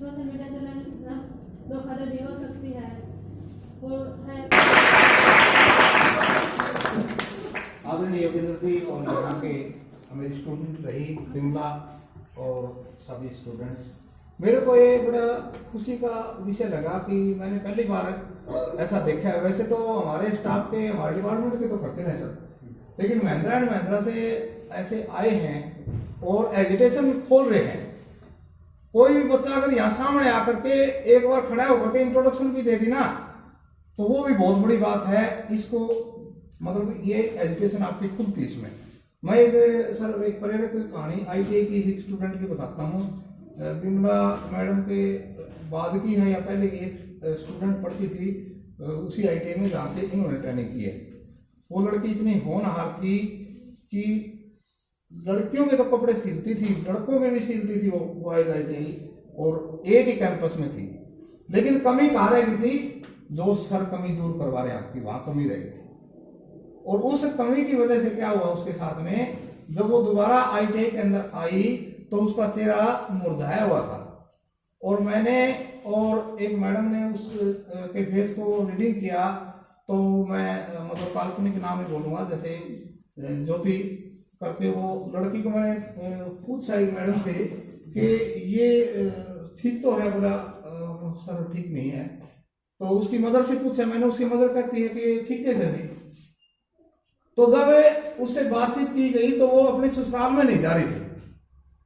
Social media channel धोखाधड़ी हो सकती है। वो है आदरणीय योगेंद्र जी और यहाँ के मेरी स्टूडेंट रही विमला और सभी स्टूडेंट्स, मेरे को ये बड़ा खुशी का विषय लगा कि मैंने पहली बार ऐसा देखा है। वैसे तो हमारे स्टाफ के, हमारे डिपार्टमेंट के तो करते हैं सर, लेकिन महिंद्रा एंड महिंद्रा से ऐसे आए हैं और एजुटेशन खोल रहे हैं। कोई भी बच्चा अगर यहाँ सामने आकर के एक बार खड़ा होकर के इंट्रोडक्शन भी दे दी ना, तो वो भी बहुत बड़ी बात है। इसको मतलब ये एजुकेशन आपकी खुलती इसमें। मैं एक सर एक प्रेरक कहानी ITI की एक स्टूडेंट की बताता हूँ। विमला मैडम के बाद की है या पहले की एक स्टूडेंट पढ़ती थी उसी ITI में जहाँ से इन्होंने ट्रेनिंग की है। वो लड़की इतनी होनहार थी कि लड़कियों के तो कपड़े सिलती थी, लड़कों के भी सिलती थी। वो बॉयज ITI और एक ही कैंपस में थी, लेकिन कमी कहाँ रह गई थी? जो सर कमी दूर करवा रहे हैं आपकी, वहां कमी रह गई थी। और उस कमी की वजह से क्या हुआ उसके साथ में, जब वो दोबारा ITI के अंदर आई तो उसका चेहरा मुरझाया हुआ था। और मैंने और एक मैडम ने उस के फेस को रीडिंग किया, तो मैं मतलब काल्पनिक नाम ही बोलूंगा, जैसे ज्योति करके वो लड़की को मैंने पूछा एक मैडम से कि ये ठीक तो है? बोला सर ठीक नहीं है। तो उसकी मदर से पूछा मैंने, उसकी मदर कहती है कि ठीक है दीदी। तो जब उससे बातचीत की गई तो वो अपने ससुराल में नहीं जा रही थी।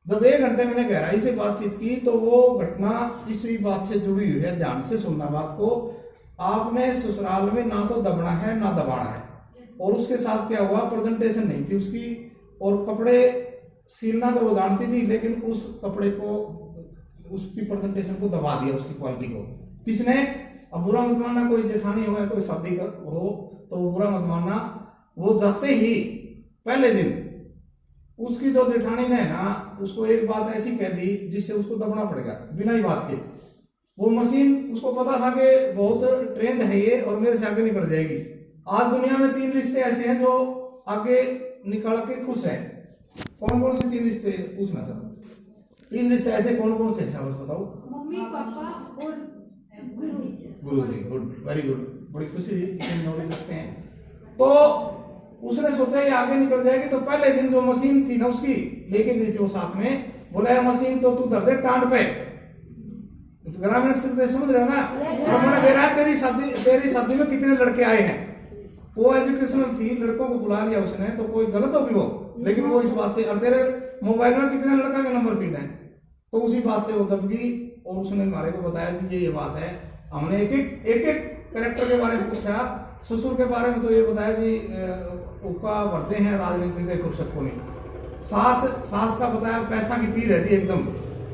जब 1 घंटे मैंने गहराई से बातचीत की तो वो घटना इसी बात से जुड़ी हुई है। ध्यान से सुनना बात को। आपने ससुराल में ना तो दबना है ना दबाना है। और उसके साथ क्या हुआ, प्रेजेंटेशन नहीं थी उसकी, और कपड़े सिलना तो वो जानती थी, लेकिन उस कपड़े को, उसकी प्रेजेंटेशन को दबा दिया, उसकी क्वालिटी को। किसने? अब बुरा मत मानना, कोई जेठानी हो या कोई शादी हो तो बुरा मत मानना। वो जाते ही पहले दिन उसकी जो जेठानी ने ना उसको एक बात ऐसी कह दी जिससे उसको दबना पड़ेगा बिना ही बात के। वो मशीन उसको पता था कि बहुत ट्रेंड है ये और मेरे से आगे निकल जाएगी। आज दुनिया में 3 रिश्ते ऐसे हैं जो आगे निकल के खुश हैं। कौन कौन से 3 रिश्ते? पूछना सर, 3 रिश्ते ऐसे कौन कौन से हैं? बस बताओ। मम्मी, पापा और गुरु जी। गुड, वेरी गुड, बड़ी खुशी हुई, इतनी नॉलेज रखते हैं। तो उसने सोचा ये आगे निकल जाएगी, तो पहले दिन जो मशीन थी ना उसकी लेके गई थी वो साथ में, बोला है मशीन तो तू धर दे टांड पे। तो ग्रामीण से समझ रहे हो ना? हमने बेरा तेरी शादी में कितने लड़के आए हैं। वो एजुकेशनल थी, लड़कों को बुला लिया उसने, तो कोई गलत होगी वो, लेकिन वो इस बात से, और तेरे मोबाइल में कितने लड़का के नंबर फीड है, तो उसी बात से वो दब गई। और उसने हमारे को बताया कि ये बात है। हमने एक एक कैरेक्टर के बारे में पूछा। ससुर के बारे में तो ये बताया जी उका भरते हैं राजनीति से फुर्सत को नहीं। सास का बताया पैसा की पीर है जी, एकदम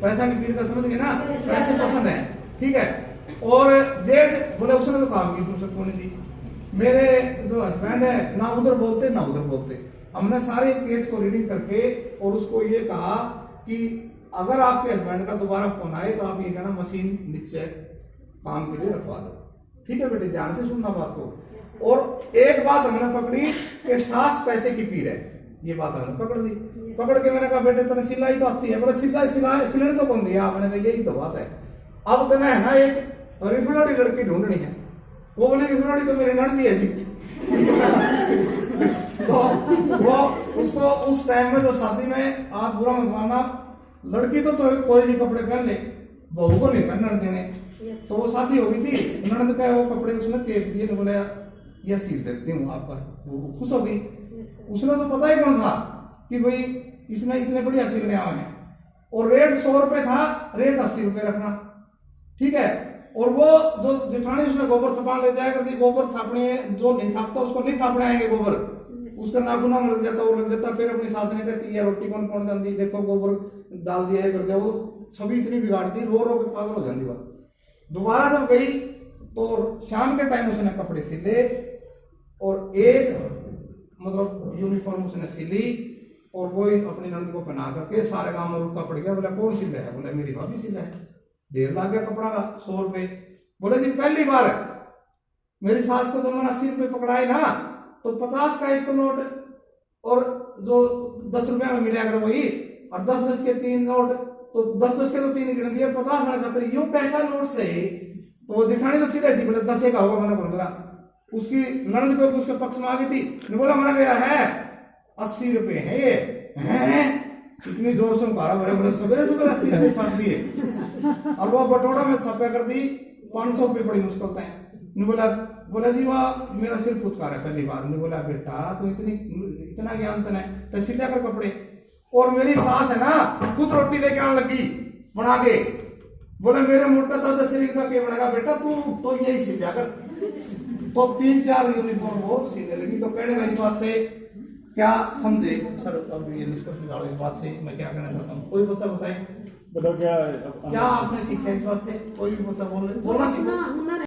पैसा की पीर का समझ गए ना, पैसे पसंद है, ठीक है। और जेठ बोले उसने तो काम की फुर्सत को नहीं दी। मेरे जो हस्बैंड है ना उधर बोलते ना उधर बोलते। हमने सारे केस को रीडिंग करके और उसको ये कहा कि अगर आपके हस्बैंड का दोबारा फोन आए तो आप ये कहना मशीन नीचे काम के लिए रखवा दो, ठीक है बेटे? ध्यान से सुनना बात को। और एक बात हमने पकड़ी कि सास पैसे की पीर है, ये बात हमने पकड़ ली। पकड़ के मैंने कहा बेटे तेरे सिलाई तो आती है? बोले सिलाई तो कौन दिया? मैंने कहा यही तो बात है। अब तो है ना एक रिफिलौड़ी लड़की ढूंढनी है। वो बोले रिफिलौड़ी तो मेरी नंदी है जी। तो वो उसको उस टाइम में जो शादी में, आप बुरा मत मानना, लड़की तो कोई भी कपड़े पहन ले, बहू को नहीं पहनने देने। तो वो शादी हो गई थी, उन्होंने तो कहा वो कपड़े उसने चेप दिए, बोले यह सिल देती हूँ आपका। वो खुश हो गई। उसने तो पता ही कौन था कि भाई इसने इतने बढ़िया सिलने आए हैं। और रेट 100 रुपए था, रेट 80 रुपए रखना, ठीक है। और वो जो जेठानी उसने गोबर थपान ले जाया करती, गोबर थापने जो नहीं थापता उसको नहीं थापने आएंगे गोबर, उसका नाखूना में लग जाता, वो लग जाता। फिर अपनी सास ने कहती है रोटी कौन कौन जाती, देखो गोबर डाल दिया है कर दिया। वो छवि इतनी बिगाड़ दी, रो रो के पागल हो जाती बात। दोबारा जब गई तो शाम के टाइम उसने कपड़े सिले और एक मतलब यूनिफॉर्म उसने सिली और वो अपनी नंद को पहना करके सारे गांव में रुका पड़ गया। बोला कौन सिला है? बोला मेरी भाभी सिला है। 1.5 लाख का कपड़ा का 100 रुपए। बोले जी पहली बार मेरी सास को तो मैंने 80 रुपए पकड़ाए ना, तो 50 का एक तो नोट और जो 10 रुपया में मिला अगर वही, और 10-10 के 3 नोट तो 10-10 के तो 3 गिन दिए, 50 वाला खतरे यो पैका नोट से। तो वो जेठानी तो चिड़े थी, बोले 10 का होगा, मैंने बोला उसकी ननद को उसके पक्ष में आ गई थी, ने बोला हमारा मेरा है 80 रुपए है ये हैं, इतनी जोर से उकारा बोले सवेरे सवेरे 80 रुपए छाप दिए। और वो बटोड़ा में छापा कर दी 500 रुपये बड़ी मुश्किल था। ने बोला जी वाह मेरा सिर फुचकार है पहली बार। ने बोला बेटा तो इतना ज्ञान तने तहसील कर कपड़े। और मेरी सास है ना खुद रोटी लेके आने लगी बना के, बोले मेरे मोटा ताजा शरीर का क्या बनेगा बेटा, तू तो यही सीख कर। तो 3-4 यूनिफॉर्म वो सीने लगी। तो कहने का इस बात से क्या समझे सर, अब ये निष्कर्ष निकालो इस बात से मैं क्या कहना चाहता हूँ। कोई बच्चा बताए बताओ क्या क्या आपने सीखा इस बात से? कोई भी बच्चा बोलना सीखो।